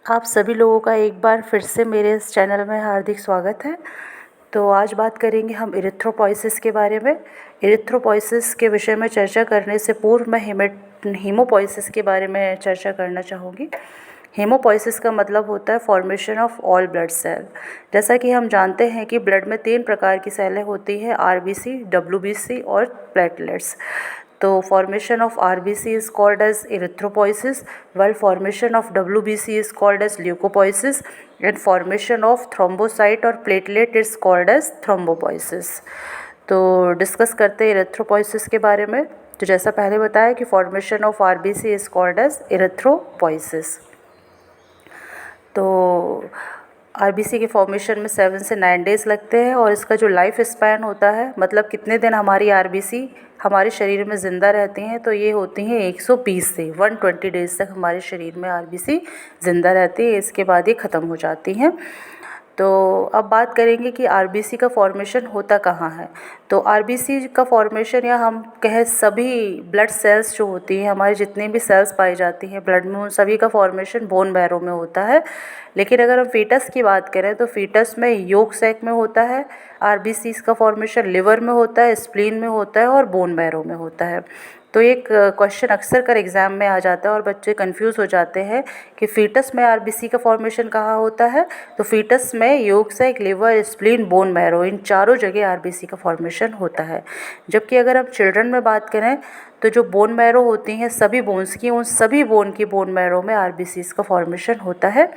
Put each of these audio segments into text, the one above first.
आप सभी लोगों का एक बार फिर से मेरे इस चैनल में हार्दिक स्वागत है। तो आज बात करेंगे हम इरिथ्रोपॉइसिस के बारे में। इरिथ्रोपॉइसिस के विषय में चर्चा करने से पूर्व मैं हीमोपॉइसिस के बारे में चर्चा करना चाहूँगी। हीमोपॉइसिस का मतलब होता है formation of all blood cell. जैसा कि हम जानते हैं कि ब्लड में 3 प्रकार की सेलें होती हैं, आरबीसी, डब्ल्यूबीसी और प्लेटलेट्स। तो formation of RBC is called as erythropoiesis, while formation of WBC is called as leukopoiesis, and formation of thrombocyte और platelet is called as thrombopoiesis। तो डिस्कस करते हैं इरेथ्रोपोइसिस के बारे में। तो जैसा पहले बताया कि formation of RBC is called as erythropoiesis. तो आरबीसी के फॉर्मेशन में 7 से 9 डेज़ लगते हैं और इसका जो लाइफ स्पैन होता है, मतलब कितने दिन हमारी आरबीसी हमारे शरीर में ज़िंदा रहती हैं, तो ये होती हैं 120 से 120 डेज़ तक हमारे शरीर में आरबीसी ज़िंदा रहती है। इसके बाद ये ख़त्म हो जाती हैं। तो अब बात करेंगे कि आरबीसी का फॉर्मेशन होता कहाँ है। तो आरबीसी का फॉर्मेशन, या हम कहें सभी ब्लड सेल्स जो होती हैं, हमारी जितनी भी सेल्स पाई जाती हैं ब्लड में, उन सभी का फॉर्मेशन बोन मैरो में होता है। लेकिन अगर हम फीटस की बात करें तो फीटस में योक सैक में होता है। आरबीसी का फॉर्मेशन लिवर में होता है, स्प्लीन में होता है और बोन मैरो में होता है। तो एक क्वेश्चन अक्सर कर एग्ज़ाम में आ जाता है और बच्चे कंफ्यूज हो जाते हैं कि फ़ीटस में आरबीसी का फॉर्मेशन कहाँ होता है। तो फ़ीटस में yolk sac, liver, spleen, bone marrow, इन चारों जगह आरबीसी का फॉर्मेशन होता है। जबकि अगर हम चिल्ड्रन में बात करें तो जो बोन मैरो होती हैं सभी बोन्स की, उन सभी बोन की बोन मैरो में आरबीसी का फॉर्मेशन होता है।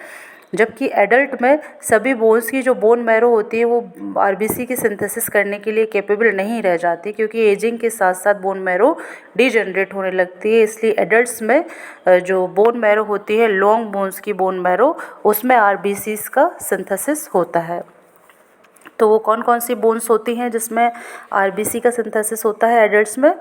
जबकि एडल्ट में सभी बोन्स की जो बोन मैरो होती है वो आरबीसी की सिंथेसिस करने के लिए कैपेबल नहीं रह जाती, क्योंकि एजिंग के साथ साथ बोन मैरो डीजनरेट होने लगती है। इसलिए एडल्ट्स में जो बोन मैरो होती है, लॉन्ग बोन्स की बोन मैरो, उसमें आरबीसी का सिंथेसिस होता है। तो वो कौन कौन सी बोन्स होती हैं जिसमें आरबीसी का सिंथेसिस होता है एडल्ट्स में,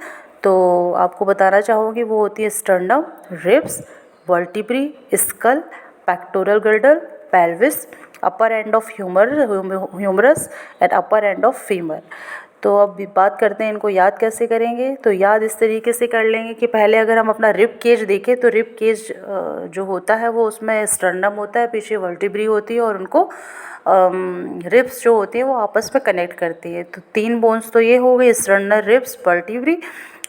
तो आपको बताना चाहूँगी वो होती है sternum, ribs, vertebrae, skull, pectoral girdle, pelvis, upper end of humerus and upper end of femur. तो अब बात करते हैं इनको याद कैसे करेंगे। तो याद इस तरीके से कर लेंगे कि पहले अगर हम अपना रिब केज देखें तो रिब केज जो होता है वो उसमें स्टर्नम होता है, पीछे वर्टिब्री होती है और उनको रिब्स जो होती है वो आपस में कनेक्ट करती है। तो 3 बोन्स तो ये हो गई, स्टर्नम, रिब्स, वर्टिब्री।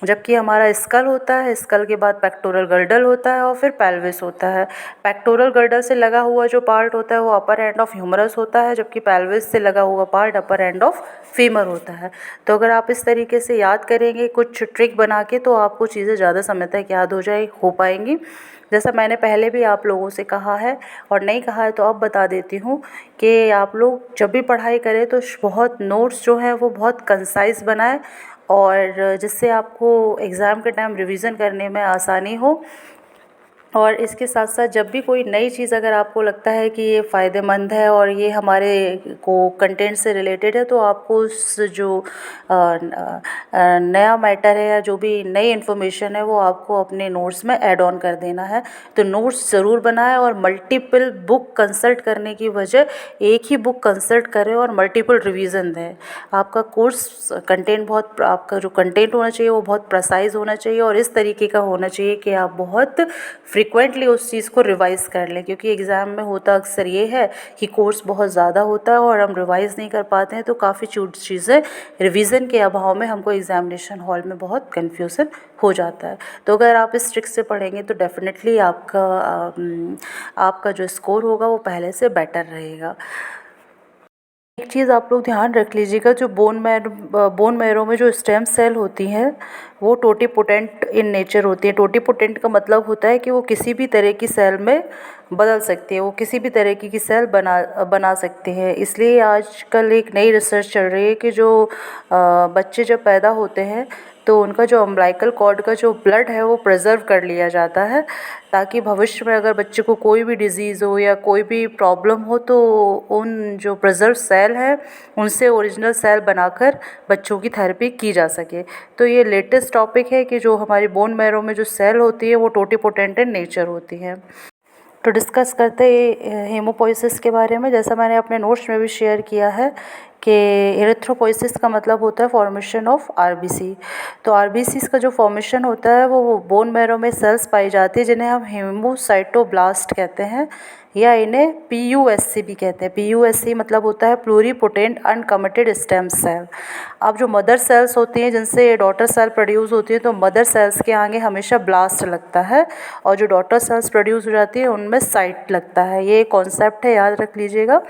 जबकि हमारा स्कल होता है, स्कल के बाद पेक्टोरल गर्डल होता है और फिर पेल्विस होता है। पेक्टोरल गर्डल से लगा हुआ जो पार्ट होता है वो अपर एंड ऑफ ह्यूमरस होता है, जबकि पेल्विस से लगा हुआ part upper end of femur होता है। तो अगर आप इस तरीके से याद करेंगे कुछ ट्रिक बना के, तो आपको चीज़ें ज़्यादा समय तक याद हो पाएंगी। जैसा मैंने पहले भी आप लोगों से कहा है और नहीं कहा है तो अब बता देती हूँ कि आप लोग जब भी पढ़ाई करें तो बहुत नोट्स जो हैं वो बहुत कंसाइज बनाएं, और जिससे आपको एग्ज़ाम के टाइम रिवीज़न करने में आसानी हो। और इसके साथ साथ जब भी कोई नई चीज़ अगर आपको लगता है कि ये फ़ायदेमंद है और ये हमारे को कंटेंट से रिलेटेड है, तो आपको उस जो नया मैटर है या जो भी नई इन्फॉर्मेशन है वो आपको अपने नोट्स में ऐड ऑन कर देना है। तो नोट्स ज़रूर बनाएं और मल्टीपल बुक कंसल्ट करने की वजह एक ही बुक कंसल्ट करें और मल्टीपल रिवीजन दें। आपका कोर्स कंटेंट बहुत, आपका जो कंटेंट होना चाहिए वो बहुत प्रिसाइज होना चाहिए और इस तरीके का होना चाहिए कि आप बहुत फ्रिक्वेंटली उस चीज़ को रिवाइज़ कर लें। क्योंकि एग्ज़ाम में होता अक्सर ये है कि कोर्स बहुत ज़्यादा होता है और हम रिवाइज़ नहीं कर पाते हैं, तो काफ़ी चीज़ें रिवीजन के अभाव में हमको एग्ज़ामिनेशन हॉल में बहुत कन्फ्यूज़न हो जाता है। तो अगर आप इस ट्रिक से पढ़ेंगे तो डेफिनेटली आपका जो स्कोर होगा वो पहले से बेटर रहेगा। एक चीज़ आप लोग ध्यान रख लीजिएगा, जो बोन मैरो में जो स्टेम सेल होती हैं वो टोटिपोटेंट इन नेचर होती है। टोटिपोटेंट का मतलब होता है कि वो किसी भी तरह की सेल में बदल सकती है, वो किसी भी तरह की सेल बना सकते हैं। इसलिए आजकल एक नई रिसर्च चल रही है कि जो बच्चे जब पैदा होते हैं तो उनका जो अम्बिलिकल कॉर्ड का जो ब्लड है वो प्रिजर्व कर लिया जाता है, ताकि भविष्य में अगर बच्चे को कोई भी डिज़ीज़ हो या कोई भी प्रॉब्लम हो तो उन जो प्रिजर्व सेल है उनसे ओरिजिनल सेल बनाकर बच्चों की थेरेपी की जा सके। तो ये लेटेस्ट टॉपिक है कि जो हमारी बोन मैरो में जो सेल होती है वो टोटिपोटेंट इन नेचर होती है। तो डिस्कस करते हैं हेमोपोइसिस के बारे में। जैसा मैंने अपने नोट्स में भी शेयर किया है कि एरिथ्रोपोइसिस का मतलब होता है फॉर्मेशन ऑफ आरबीसी। तो आरबीसीज़ का जो फॉर्मेशन होता है वो बोन मैरो में सेल्स पाई जाती है जिन्हें हम हेमोसाइटोब्लास्ट कहते हैं या इन्हें पीयूएससी भी कहते हैं। पीयूएससी मतलब होता है प्लूरीपोटेंट अनकमिटेड स्टेम सेल। अब जो मदर सेल्स होती हैं जिनसे डॉटर सेल प्रोड्यूस होती है तो मदर सेल्स के आगे हमेशा ब्लास्ट लगता है और जो डॉटर सेल्स प्रोड्यूस हो जाती है उनमें साइट लगता है। ये कॉन्सेप्ट है, याद रख लीजिएगा।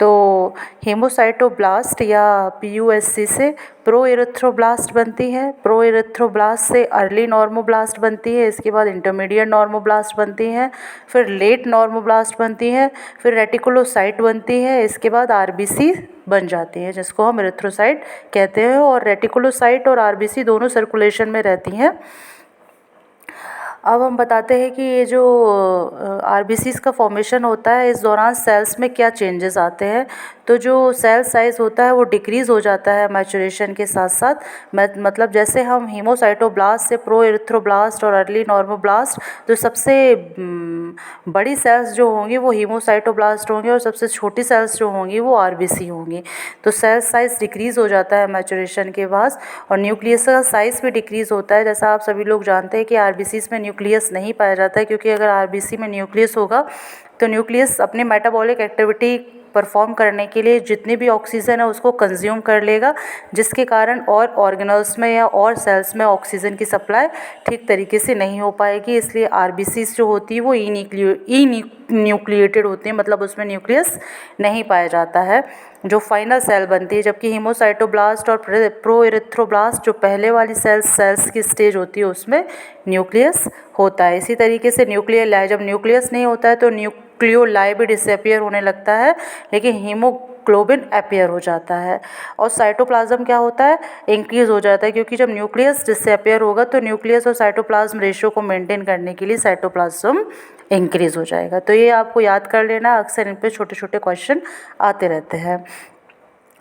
तो हेमोसाइटोब्लास्ट या पीयूएससी से प्रो एरिथ्रोब्लास्ट बनती है, प्रो एरिथ्रोब्लास्ट से अर्ली नॉर्मोब्लास्ट बनती है, इसके बाद इंटरमीडिएट नॉर्मोब्लास्ट बनती हैं, फिर लेट नॉर्मोब्लास्ट बनती हैं, फिर रेटिकुलोसाइट बनती है, इसके बाद आरबीसी बन जाती है जिसको हम एरिथ्रोसाइट कहते हैं। और रेटिकुलोसाइट और आरबीसी दोनों सर्कुलेशन में रहती हैं। अब हम बताते हैं कि ये जो आरबीसीज़ का फॉर्मेशन होता है इस दौरान सेल्स में क्या चेंजेस आते हैं। तो जो सेल साइज़ होता है वो डिक्रीज़ हो जाता है मैचुरेशन के साथ साथ। मतलब जैसे हम हीमोसाइटोब्लास्ट से प्रो एरिथ्रोब्लास्ट और अर्ली नॉर्मोब्लास्ट, तो सबसे बड़ी सेल्स जो होंगी वो हीमोसाइटोब्लास्ट होंगी और सबसे छोटी सेल्स जो होंगी वो आरबीसी होंगी। तो सेल साइज़ डिक्रीज़ हो जाता है मैचुरेशन के बाद और न्यूक्लियस का साइज़ भी डिक्रीज़ होता है। जैसा आप सभी लोग जानते हैं कि आरबीसीज़ में न्यूक्लियस नहीं पाया जाता है, क्योंकि अगर आरबीसी में न्यूक्लियस होगा तो न्यूक्लियस अपनी मेटाबॉलिक एक्टिविटी परफॉर्म करने के लिए जितनी भी ऑक्सीजन है उसको कंज्यूम कर लेगा, जिसके कारण और ऑर्गेनल्स में या और सेल्स में ऑक्सीजन की सप्लाई ठीक तरीके से नहीं हो पाएगी। इसलिए आरबीसीज़ जो होती है वो न्यूक्लिएटेड होती है, मतलब उसमें न्यूक्लियस नहीं पाया जाता है जो फाइनल सेल बनती है। जबकि हीमोसाइटोब्लास्ट और प्रो एरिथ्रोब्लास्ट जो पहले वाली सेल्स की स्टेज होती है उसमें न्यूक्लियस होता है। इसी तरीके से न्यूक्लियर जब न्यूक्लियस नहीं होता है तो न्यूक्लियोलाई भी डिसअपियर होने लगता है, लेकिन हीमोग्लोबिन अपीयर हो जाता है। और साइटोप्लाज्म क्या होता है, इंक्रीज़ हो जाता है, क्योंकि जब न्यूक्लियस डिसअपियर होगा तो न्यूक्लियस और साइटोप्लाज्म रेशियो को मेंटेन करने के लिए साइटोप्लाज्म इंक्रीज़ हो जाएगा। तो ये आपको याद कर लेना, अक्सर इन पे छोटे छोटे क्वेश्चन आते रहते हैं।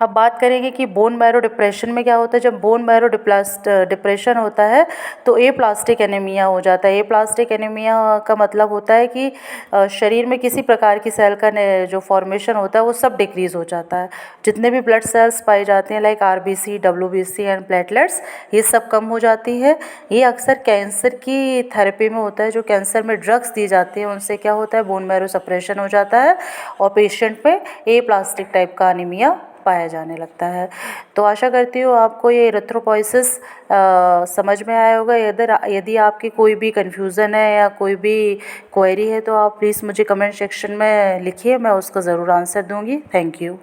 अब बात करेंगे कि बोन मैरो डिप्रेशन में क्या होता है। जब बोन मैरो डिप्रेशन होता है तो एप्लास्टिक एनीमिया हो जाता है। एप्लास्टिक एनीमिया का मतलब होता है कि शरीर में किसी प्रकार की सेल का जो फॉर्मेशन होता है वो सब डिक्रीज़ हो जाता है। जितने भी ब्लड सेल्स पाई जाती हैं like RBC, WBC and platelets, ये सब कम हो जाती है। ये अक्सर कैंसर की थेरेपी में होता है। जो कैंसर में ड्रग्स दी जाती हैं उनसे क्या होता है, बोन मैरो सप्रेशन हो जाता है और पेशेंट में एप्लास्टिक टाइप का एनीमिया पाया जाने लगता है। तो आशा करती हूँ आपको ये एरिथ्रोपोइसिस समझ में आया होगा। यदि आपकी कोई भी कन्फ्यूज़न है या कोई भी क्वेरी है तो आप प्लीज़ मुझे कमेंट सेक्शन में लिखिए, मैं उसका ज़रूर आंसर दूँगी। Thank you.